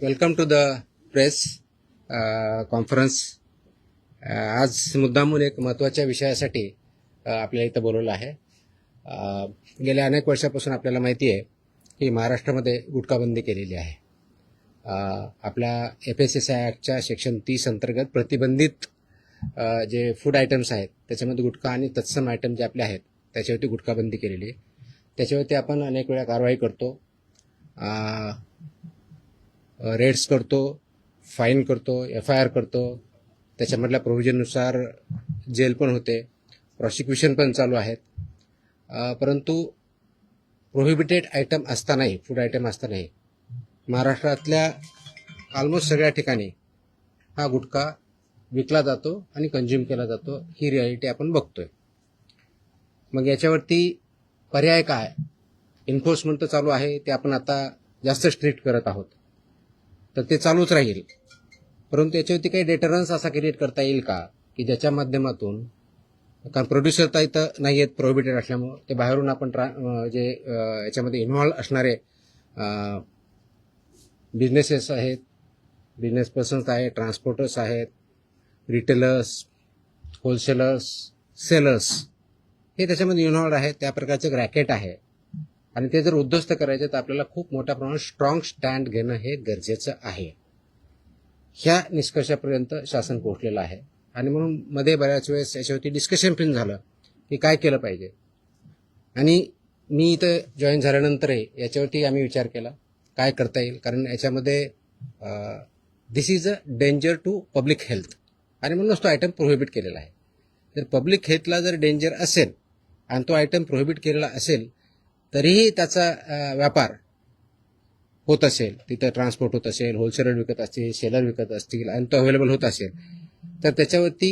Welcome to the press conference. आज मुद्दामून एक महत्त्वाच्या विषयासाठी आपल्याला इथं बोलवलं आहे. गेल्या अनेक वर्षापासून आपल्याला माहिती आहे की महाराष्ट्रामध्ये गुटखाबंदी केलेली आहे. आपल्या FSSAI ॲक्टच्या सेक्शन 30 अंतर्गत प्रतिबंधित जे फूड आयटम्स आहेत त्याच्यामध्ये गुटखा आणि तत्सम आयटम जे आपले आहेत त्याच्यावरती गुटखाबंदी केलेली आहे. त्याच्यावरती आपण अनेक वेळा कारवाई करतो, रेड्स करतो, फाईन करतो, FIR करतो. त्याच्यामधल्या प्रोव्हिजननुसार जेल पण होते, प्रॉसिक्युशन पण चालू आहेत. परंतु प्रोहिबिटेड आयटम असतानाही, फूड आयटम असतानाही महाराष्ट्रातल्या ऑलमोस्ट सगळ्या ठिकाणी हा गुटखा विकला जातो आणि कंझ्युम केला जातो. ही रियालिटी आपण बघतोय. मग याच्यावरती पर्याय काय? एन्फोर्समेंट तर चालू आहे, ते आपण आता जास्त स्ट्रिक्ट करत आहोत, तर ते चालूच राहील. परंतु याच्यावरती काही डेटरन्स असा क्रिएट करता येईल का की ज्याच्या माध्यमातून, कारण प्रोड्युसर तर इथं नाही आहेत प्रोहिबिटेड असल्यामुळं, ते बाहेरून आपण जे याच्यामध्ये इन्व्हॉल्व असणारे बिझनेसेस आहेत, बिझनेस पर्सन्स आहेत, ट्रान्सपोर्टर्स आहेत, रिटेलर्स, होलसेलर्स, सेलर्स, हे त्याच्यामध्ये इन्व्हॉल्व आहेत. त्या प्रकारचं रॅकेट आहे आणि ते जर उद्ध्वस्त करायचे तर आपल्याला खूप मोठ्या प्रमाणात स्ट्रॉंग स्टँड घेणं हे गरजेचं आहे. ह्या निष्कर्षापर्यंत शासन पोहोचलेलं आहे आणि म्हणून मध्ये बऱ्याच वेळेस याच्यावरती डिस्कशन पण झालं की काय केलं पाहिजे. आणि मी इथं जॉईन झाल्यानंतरही याच्यावरती आम्ही विचार केला काय करता येईल, कारण याच्यामध्ये this is a danger to public health आणि म्हणूनच तो आयटम प्रोहिबिट केलेला आहे. जर पब्लिक हेल्थला जर डेंजर असेल आणि तो आयटम प्रोहिबिट केलेला असेल तरीही त्याचा व्यापार होत असेल, तिथं ट्रान्सपोर्ट होत असेल, होलसेलर विकत असतील, सेलर विकत असतील आणि तो अवेलेबल होत असेल, तर त्याच्यावरती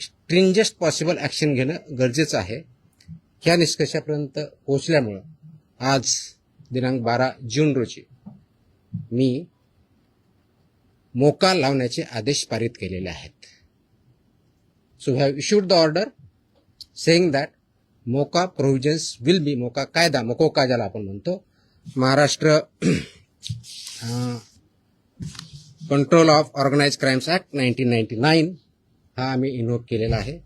स्ट्रिंजेस्ट पॉसिबल ॲक्शन घेणं गरजेचं आहे. ह्या निष्कर्षापर्यंत पोहोचल्यामुळं आज दिनांक 12 जून रोजी मी मोका लावण्याचे आदेश पारित केलेले आहेत. So have issued the order saying that MCOCA provisions will be, MCOCA कायदा, मकोका ज्याला आपण म्हणतो, Maharashtra control of organise crimes act 1999 हा आम्ही इन्व्होक केलेला आहे.